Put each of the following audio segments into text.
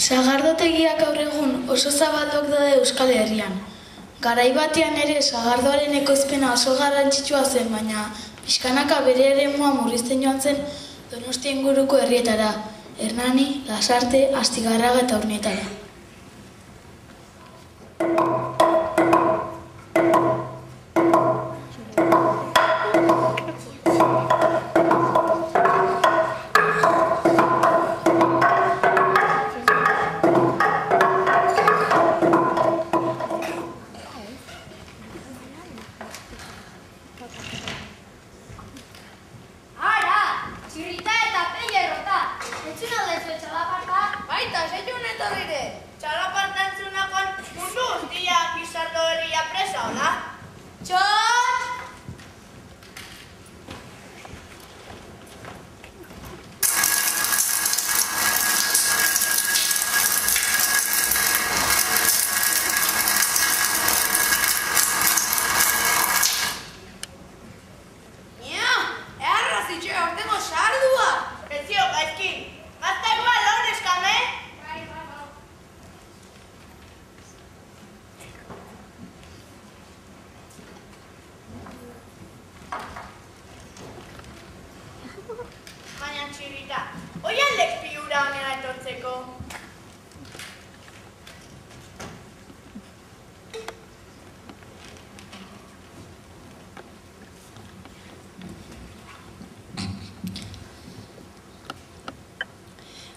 Sagardotegiak gaur egun oso zabalduak daude Euskal Herrian. Garai batean ere sagardoaren ekoizpena oso garrantzitsua zen, baina pixkanaka bere eremua murrizten joan zen Donostia inguruko herrietara, Hernani, Lasarte, Astigarraga eta Urnietara.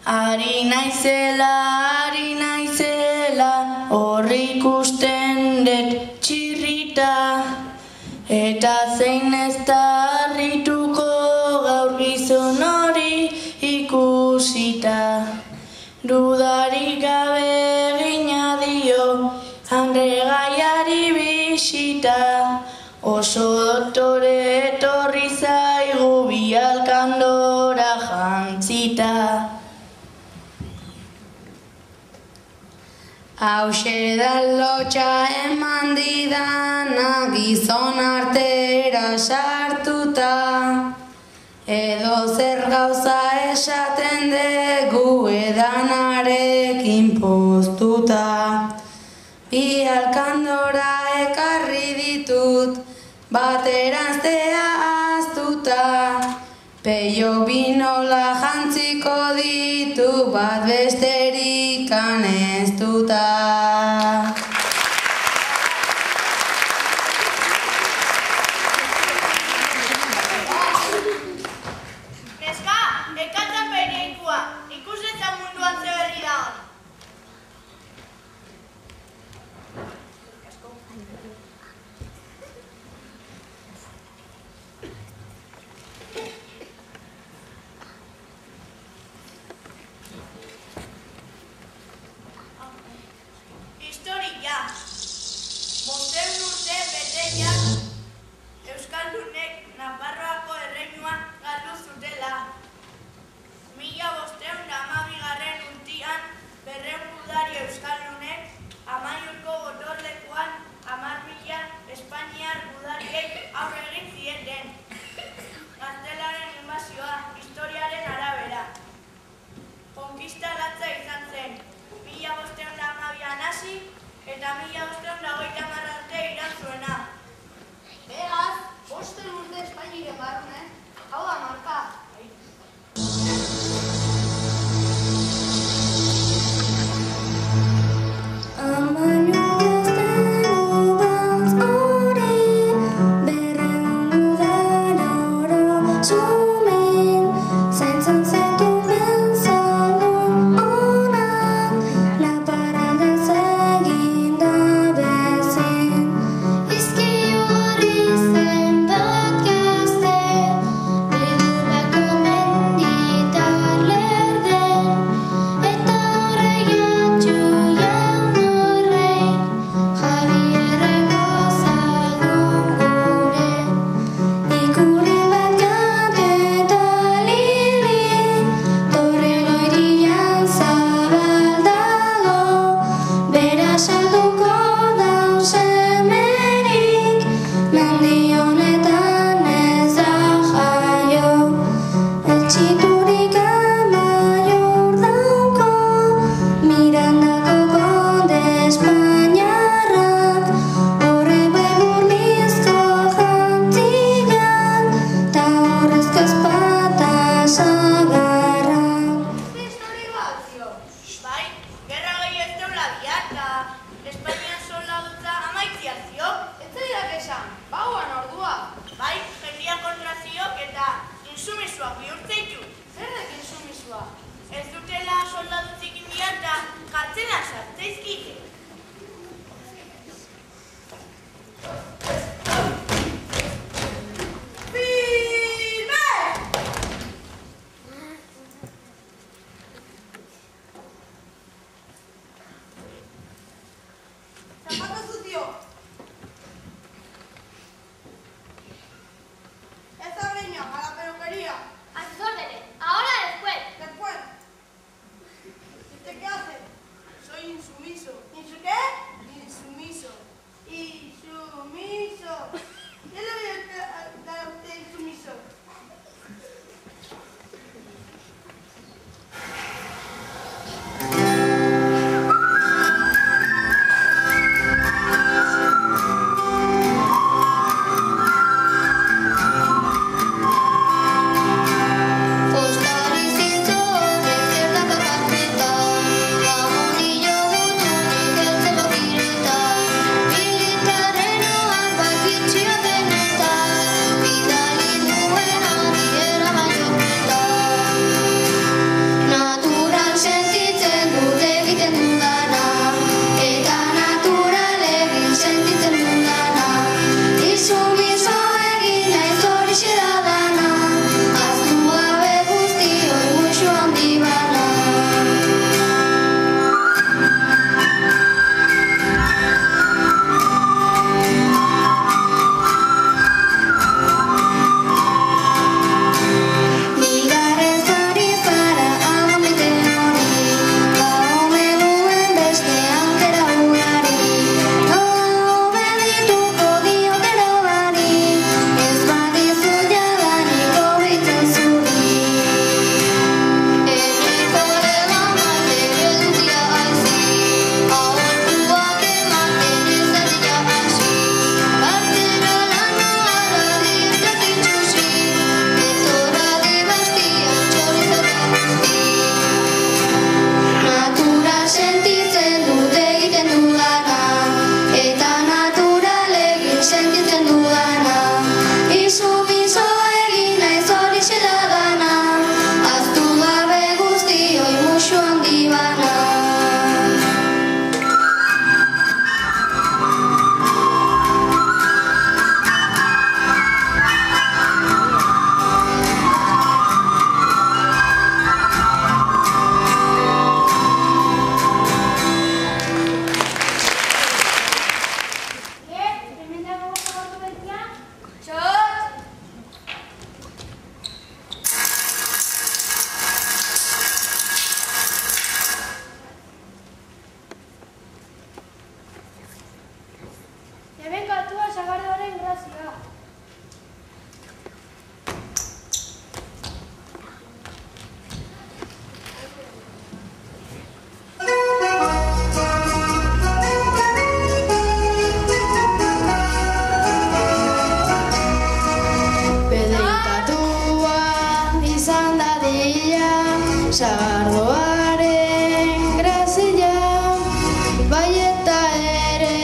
Ari naizela, hor ikusten dut txirrita, eta zein ez da harrituko gaur gizon hori ikusita. Dudarik gabe egina dio, handregaiari bisita, oso doktore etorri zaigu bi alkandora jantzita. Hauxe da lotxa eman didana gizon artera sartuta, edo zer gauza esaten dugu edanarekin poztuta. Bi alkandora ekarri ditut, bateranztea aztuta, peio binola jantziko ditu bat besterik anestuta. Neska, ekatzen behineikua, ikusetzen munduan ze berri da. Historia. Bosteun urte beteia Euskaldunek Nafarroako erreinua galdu zutela. 1512 urtean 200 gudari Euskaldunek Amaiurko gotorlekuan 10.000 Espainiar gudariek aurre egin zieten. Gaztelaren inbasioa historiaren arabera. Konkista latza izan zen. 1512an hasi eta 1530 arte iraun zuena. Beraz, 5 urte Espainiaren barrune, hau da marka. Izki hori zen bat gazte, sagardoaren grazia, bai eta ere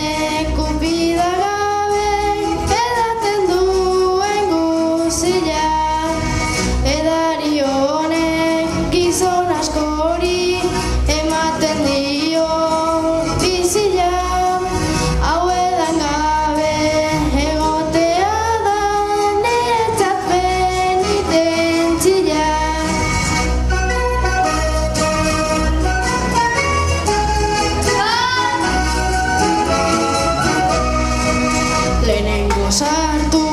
kupida gabe edaten duen guzia. Edari honek gizon askori ematen dio bizia, hau edan gabe egotea da niretzat penitentzia. Lehenengo sartu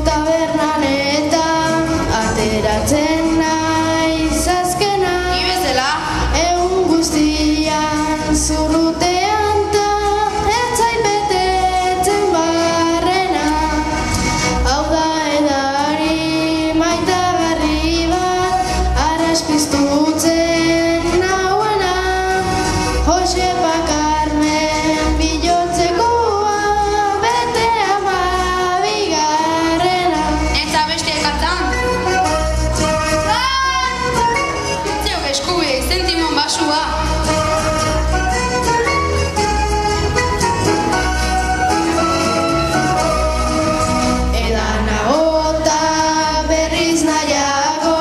tabernanetan, ateratzen naiz azkena. Ni bezala? Egun guztian zurrutean ta ez zait betetzen barrena. Hau da edari maitagarri bat, arraspiztutzen nauena. Josepa Carmen bilotzekoa bete 12. Eta beste elkartan? Zeok eskubide, zentimon basua. Edan nagota berriz nahiago,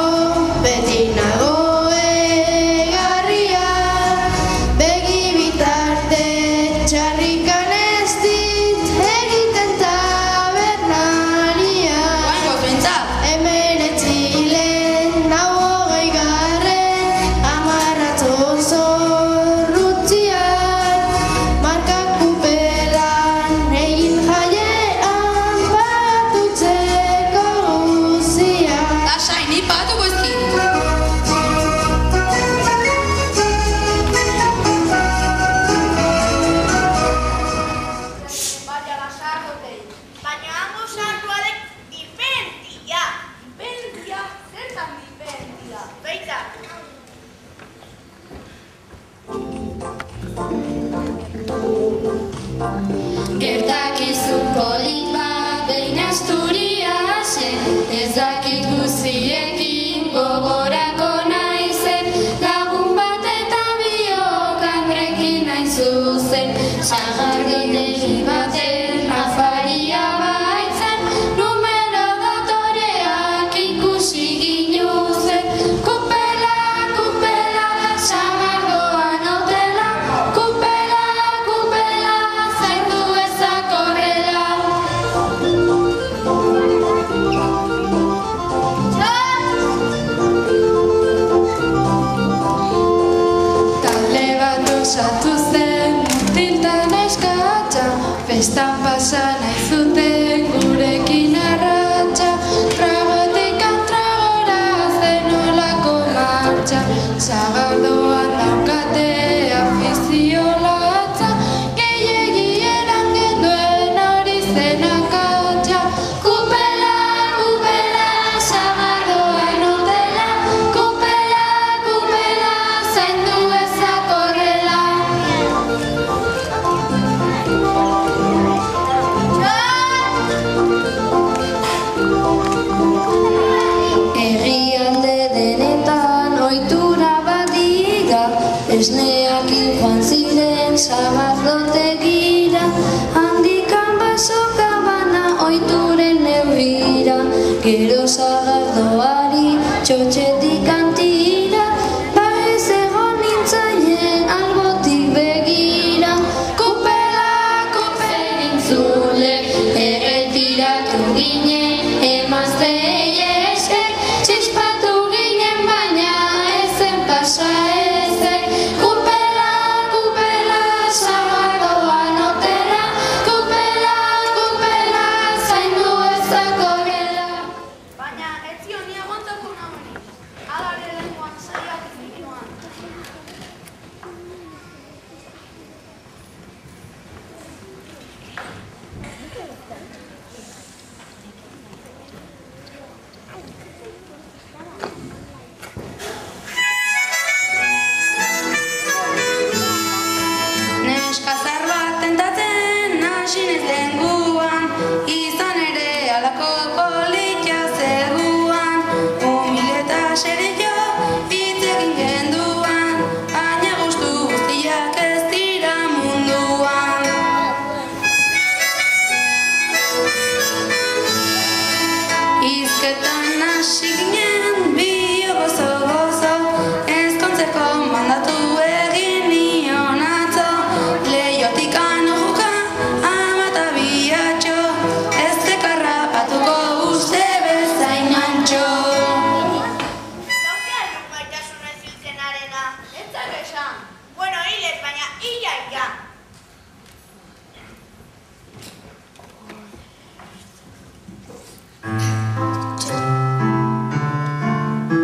beti nago egarria. Begi bitarte txarrikan ez dit egiten tabernaria. Guaingo zuentzat. Hemeretzilen hau 20. Amarratzon zorrutzian, markak kupelan egin jaiean batutzeko guzian. Lasai, ni pagatuko ezkin. Baina lasarrotei. Baina hango sartuarek diferentzia. Diferentzia, zertan diferentzia? Beita. Gertakizu polit bat behin Asturiasen, ez dakit guztiekin gogorako naizen, lagun bat eta biok Andrekin hain zuzen, sagardotegi baten afaria baitzen, numero datoreak ikusi ginuzen, kupela, kupela, sagardoan hotela, kupela, kupela, zaindu ezak horrela. Talde bat osatu zen mutiltan eskatza, festan pasa nahi zuten gurekin arratxa, tragotikan tragora zenolako martxa, sagardoan daukate afizio latza, gehiegi eran genduen hori zen akatsa. Kupela, kupela, sagardoan hotela, kupela, kupela, zaindu ezak horrela. Herrialde denetan ohitura badiga, esneakin joan ziren sagardotegira, handikan basoka bana ohituren neurira, gero sagardoari txotxetik antira, ez egon nintzaien albotik begira. Kupela, kupelin zule, erretiratu ginen, emaztei esker, txispatu ginen baina ezen pasa ezek. Kupela, kupela, sagardoan hotela, kupela, kupela, zaindu ezak horrela. Baina ez zion ni aguantako nagoenik. Adare lenguan saiak zikinoan. Etzak esan. Bueno, hilez, baina ia.